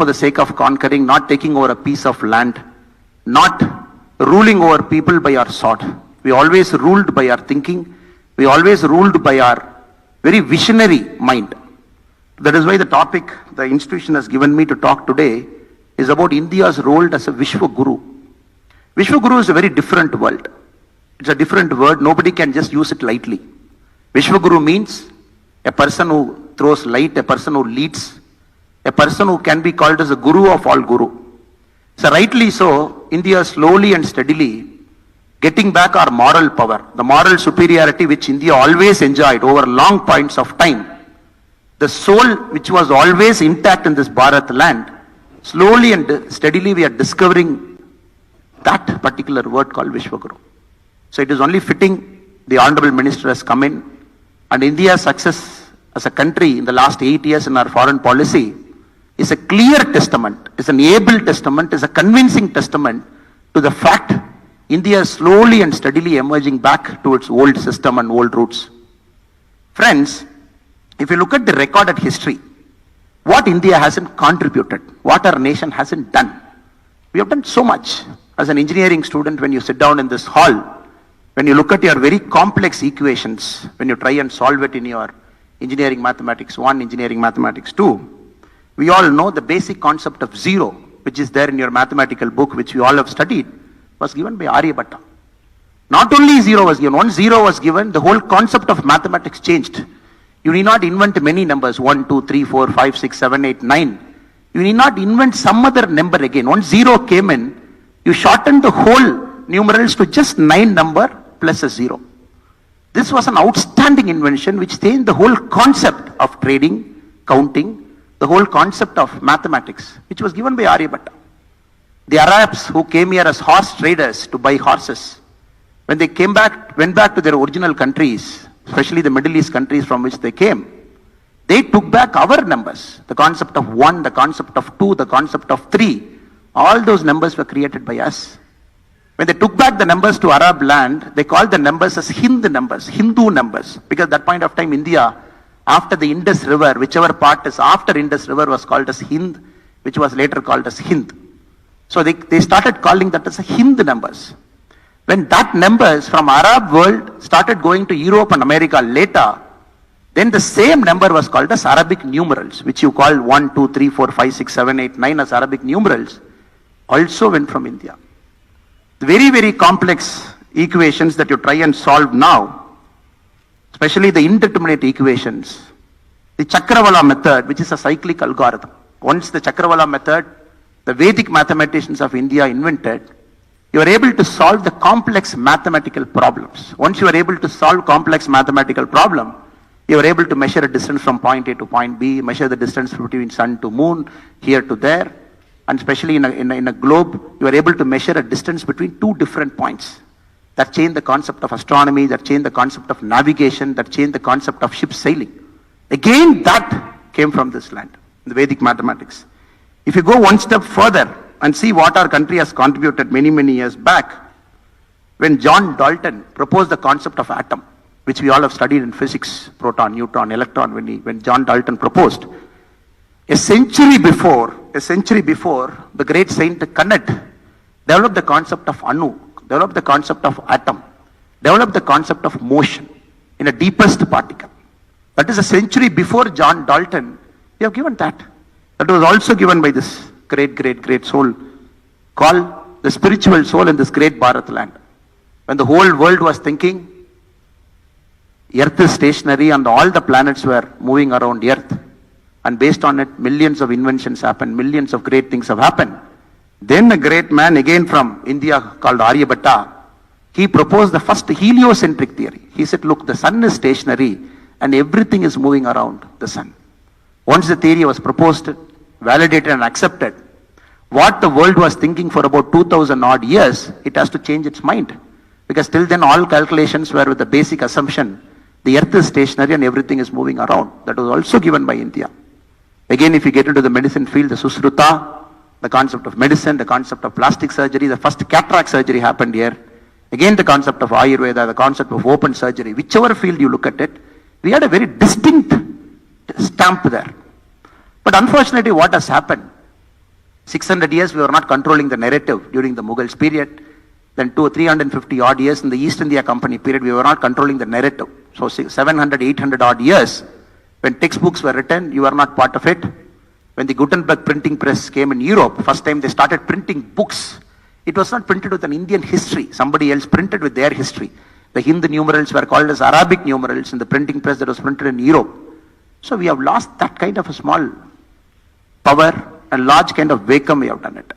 for the sake of conquering, not taking over a piece of land, not ruling over people by our sword. We always ruled by our thinking. We always ruled by our very visionary mind. That is why the topic the institution has given me to talk today is about India's role as a Vishwa Guru. Vishwa Guru is a very different word. It's a different word. Nobody can just use it lightly. Vishwa Guru means a person who throws light, a person who leads, a person who can be called as a guru of all guru. So rightly so, India slowly and steadily getting back our moral power, the moral superiority which India always enjoyed over long points of time. The soul which was always intact in this Bharat land, slowly and steadily we are discovering that particular word called Vishwaguru. So it is only fitting the Honorable Minister has come in, and India's success as a country in the last 8 years in our foreign policy is a clear testament, is an able testament, is a convincing testament to the fact India is slowly and steadily emerging back to its old system and old roots. Friends, if you look at the recorded history, what India hasn't contributed, what our nation hasn't done, we have done so much. As an engineering student, when you sit down in this hall, when you look at your very complex equations, when you try and solve it in your engineering mathematics 1, engineering mathematics 2, we all know the basic concept of zero, which is there in your mathematical book, which we all have studied, was given by Aryabhatta. Not only zero was given, once zero was given, the whole concept of mathematics changed. You need not invent many numbers, 1, 2, 3, 4, 5, 6, 7, 8, 9. You need not invent some other number again. Once zero came in, you shortened the whole numerals to just 9 number plus a zero. This was an outstanding invention which changed the whole concept of trading, counting, the whole concept of mathematics, which was given by Aryabhatta. The Arabs who came here as horse traders to buy horses, when they went back to their original countries, especially the Middle East countries from which they came, they took back our numbers. The concept of 1, the concept of 2, the concept of 3, all those numbers were created by us. When they took back the numbers to Arab land, they called the numbers as Hindu numbers, because at that point of time India, after the Indus River, whichever part is after Indus River was called as Hind, which was later called as Hind. So they started calling that as Hind numbers. When that numbers from Arab world started going to Europe and America later, then the same number was called as Arabic numerals, which you call 1, 2, 3, 4, 5, 6, 7, 8, 9 as Arabic numerals, also went from India. The very, very complex equations that you try and solve now, especially the indeterminate equations, the Chakravala method, which is a cyclic algorithm. Once the Chakravala method, the Vedic mathematicians of India invented, you are able to solve the complex mathematical problems. Once you are able to solve complex mathematical problem, you are able to measure a distance from point A to point B, measure the distance between sun to moon, here to there, and especially in a globe, you are able to measure a distance between 2 different points. That changed the concept of astronomy, that changed the concept of navigation, that changed the concept of ship sailing. Again, that came from this land, the Vedic mathematics. If you go one step further and see what our country has contributed many, many years back, when John Dalton proposed the concept of atom, which we all have studied in physics, proton, neutron, electron, when John Dalton proposed, a century before, the great Saint Kannad developed the concept of Anu, developed the concept of atom, developed the concept of motion in a deepest particle. That is a century before John Dalton. We have given that. That was also given by this great soul called the spiritual soul in this great Bharat land. When the whole world was thinking Earth is stationary and all the planets were moving around Earth, and based on it millions of inventions happened, millions of great things have happened. Then a great man again from India called Aryabhatta, he proposed the first heliocentric theory. He said, look, the sun is stationary and everything is moving around the sun. Once the theory was proposed, validated and accepted, what the world was thinking for about 2000 odd years, it has to change its mind. Because till then all calculations were with the basic assumption, the earth is stationary and everything is moving around. That was also given by India. Again, if you get into the medicine field, the Susruta, the concept of medicine, the concept of plastic surgery, the first cataract surgery happened here. Again, the concept of Ayurveda, the concept of open surgery, whichever field you look at it, we had a very distinct stamp there. But unfortunately, what has happened? 600 years we were not controlling the narrative during the Mughals period. Then 350 odd years in the East India Company period, we were not controlling the narrative. So 700, 800 odd years, when textbooks were written, you were not part of it. When the Gutenberg printing press came in Europe, first time they started printing books. It was not printed with an Indian history. Somebody else printed with their history. The Hindu numerals were called as Arabic numerals in the printing press that was printed in Europe. So we have lost that kind of a small power and large kind of vacuum we have done it.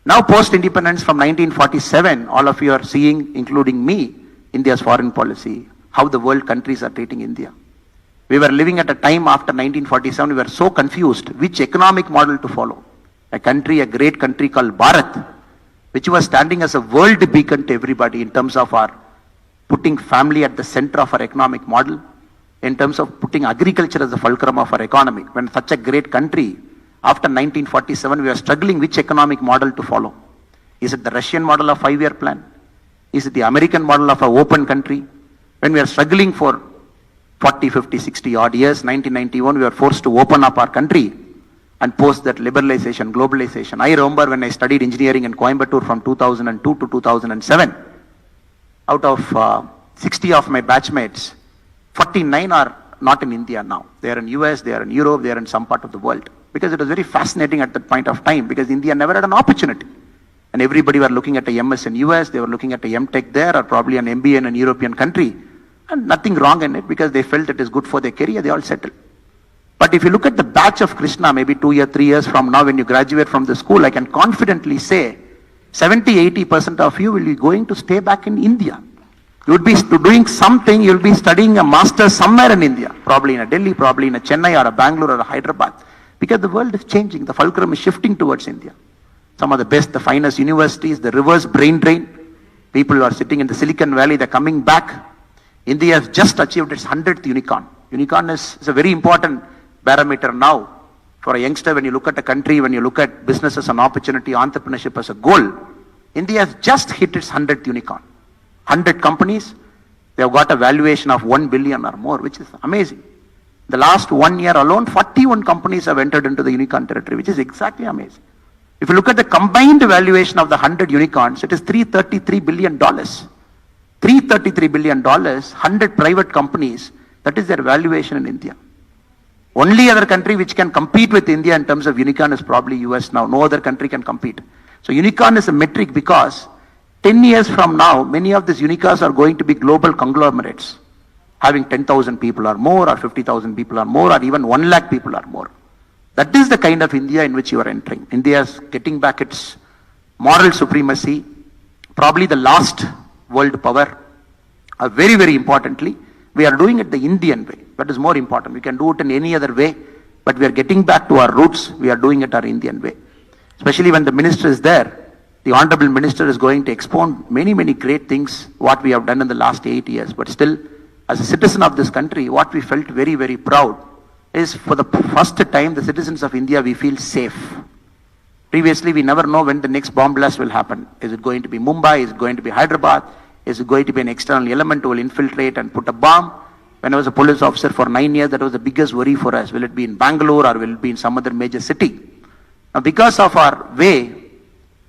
Now post-independence from 1947, all of you are seeing, including me, India's foreign policy, how the world countries are treating India. We were living at a time after 1947, we were so confused which economic model to follow. A great country called Bharat, which was standing as a world beacon to everybody in terms of our putting family at the center of our economic model, in terms of putting agriculture as the fulcrum of our economy. When such a great country, after 1947, we are struggling which economic model to follow. Is it the Russian model of 5-year plan? Is it the American model of an open country? When we are struggling for 40, 50, 60 odd years, 1991, we were forced to open up our country and post that liberalization, globalization. I remember when I studied engineering in Coimbatore from 2002 to 2007, out of 60 of my batchmates, 49 are not in India now. They are in US, they are in Europe, they are in some part of the world. Because it was very fascinating at that point of time, because India never had an opportunity. And everybody were looking at a MS in US, they were looking at a MTech there, or probably an MBA in an European country. And nothing wrong in it, because they felt it is good for their career, they all settled. But if you look at the batch of Krishna, maybe 2 years, 3 years from now, when you graduate from the school, I can confidently say, 70-80% of you will be going to stay back in India. You would be doing something, you will be studying a master's somewhere in India, probably in a Delhi, probably in a Chennai or a Bangalore or a Hyderabad. Because the world is changing, the fulcrum is shifting towards India. Some of the best, the finest universities, the reverse brain drain. People who are sitting in the Silicon Valley, they're coming back. India has just achieved its 100th unicorn. Unicorn is a very important barometer now for a youngster. When you look at a country, when you look at business as an opportunity, entrepreneurship as a goal, India has just hit its 100th unicorn. 100 companies, they have got a valuation of 1 billion or more, which is amazing. The last 1 year alone, 41 companies have entered into the unicorn territory, which is exactly amazing. If you look at the combined valuation of the 100 unicorns, it is $333 billion. $333 billion, 100 private companies, that is their valuation in India. Only other country which can compete with India in terms of unicorn is probably US now. No other country can compete. So unicorn is a metric because 10 years from now, many of these unicorns are going to be global conglomerates, having 10,000 people or more, or 50,000 people or more, or even 1 lakh people or more. That is the kind of India in which you are entering. India is getting back its moral supremacy, probably the last world power. Very, very importantly, we are doing it the Indian way. That is more important. We can do it in any other way, but we are getting back to our roots. We are doing it our Indian way. Especially when the minister is there, the honorable minister is going to expound many, many great things, what we have done in the last 8 years. But still, as a citizen of this country, what we felt very, very proud is for the first time, the citizens of India, we feel safe. Previously, we never know when the next bomb blast will happen. Is it going to be Mumbai? Is it going to be Hyderabad? Is it going to be an external element who will infiltrate and put a bomb? When I was a police officer for 9 years, that was the biggest worry for us. Will it be in Bangalore or will it be in some other major city? Now, because of our way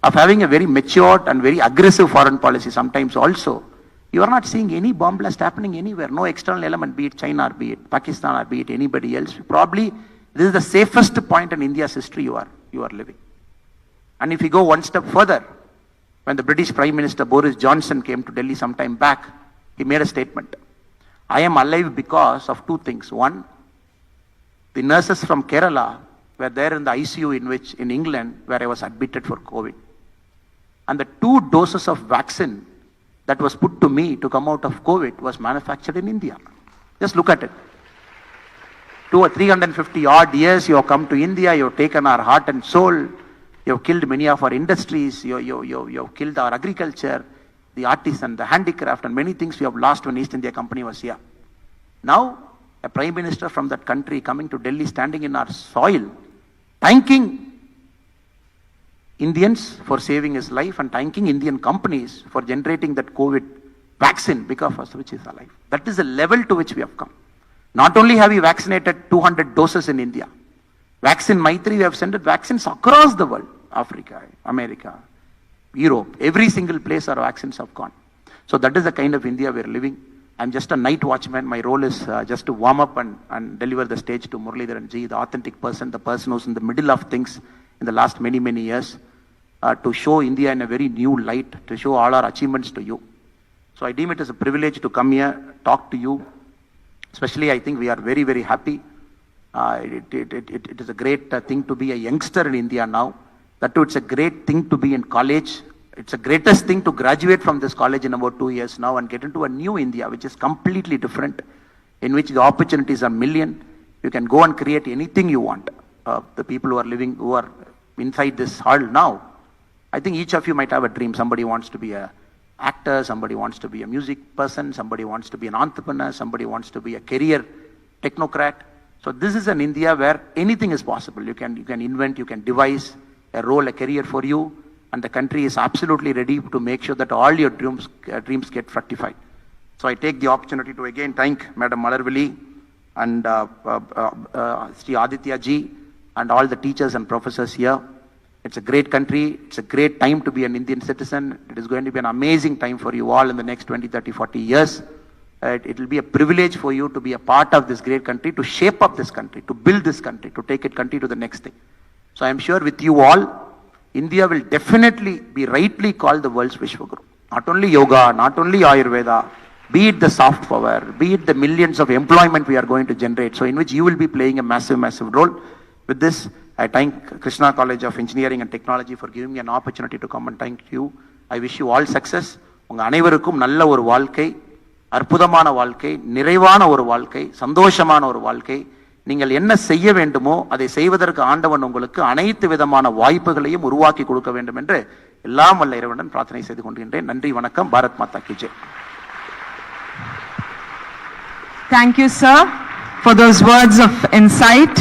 of having a very matured and very aggressive foreign policy sometimes also, you are not seeing any bomb blast happening anywhere. No external element, be it China or be it Pakistan or be it anybody else. Probably this is the safest point in India's history you are living. And if you go one step further, when the British Prime Minister Boris Johnson came to Delhi some time back, he made a statement. I am alive because of 2 things. One, the nurses from Kerala were there in the ICU in England where I was admitted for COVID. And the 2 doses of vaccine that was put to me to come out of COVID was manufactured in India. Just look at it. 2 or 350 odd years you have come to India, you have taken our heart and soul, you have killed many of our industries, you have killed our agriculture, the artisan, the handicraft, and many things we have lost when East India Company was here. Now, a Prime Minister from that country coming to Delhi, standing in our soil, thanking Indians for saving his life and thanking Indian companies for generating that COVID vaccine because of us, which is alive. That is the level to which we have come. Not only have we vaccinated 200 doses in India, Vaccine Maitri, we have sent vaccines across the world, Africa, America, Europe, every single place our vaccines have gone. So that is the kind of India we are living. I'm just a night watchman. My role is just to warm up and deliver the stage to Muralidharan Ji, the authentic person, the person who's in the middle of things in the last many, many years, to show India in a very new light, to show all our achievements to you. So I deem it as a privilege to come here, talk to you. Especially, I think we are very, very happy. It is a great thing to be a youngster in India now. That too, it's a great thing to be in college. It's the greatest thing to graduate from this college in about 2 years now and get into a new India, which is completely different, in which the opportunities are million. You can go and create anything you want. The people who are living, who are inside this hall now, I think each of you might have a dream. Somebody wants to be an actor, somebody wants to be a music person, somebody wants to be an entrepreneur, somebody wants to be a career technocrat. So this is an India where anything is possible. You can invent, you can devise a role, a career for you, and the country is absolutely ready to make sure that all your dreams get fructified. So I take the opportunity to again thank Madam Malarvili and Sri Aditya Ji and all the teachers and professors here. It's a great country. It's a great time to be an Indian citizen. It is going to be an amazing time for you all in the next 20, 30, 40 years. It will be a privilege for you to be a part of this great country, to shape up this country, to build this country, to take it country to the next thing. So I am sure with you all, India will definitely be rightly called the world's Vishwaguru. Not only yoga, not only Ayurveda, be it the soft power, be it the millions of employment we are going to generate, so in which you will be playing a massive, massive role. With this, I thank Krishna College of Engineering and Technology for giving me an opportunity to come and thank you. I wish you all success. உங்க அனைவருக்கும் நல்ல ஒரு வாழ்க்கை, அற்புதமான வாழ்க்கை, நிறைவான ஒரு வாழ்க்கை, சந்தோஷமான ஒரு வாழ்க்கை. நீங்கள் என்ன செய்ய வேண்டுமோ அதை செய்வதற்கு ஆண்டவன் உங்களுக்கு அனைத்து விதமான வாய்ப்புகளையும் உருவாக்கி கொடுக்க வேண்டும் என்று எல்லாம் வல்ல இறைவனுடன் பிரார்த்தனை செய்து கொள்கின்றேன். நன்றி, வணக்கம். பாரத் மாதா கி Jai. Thank you, sir, for those words of insight.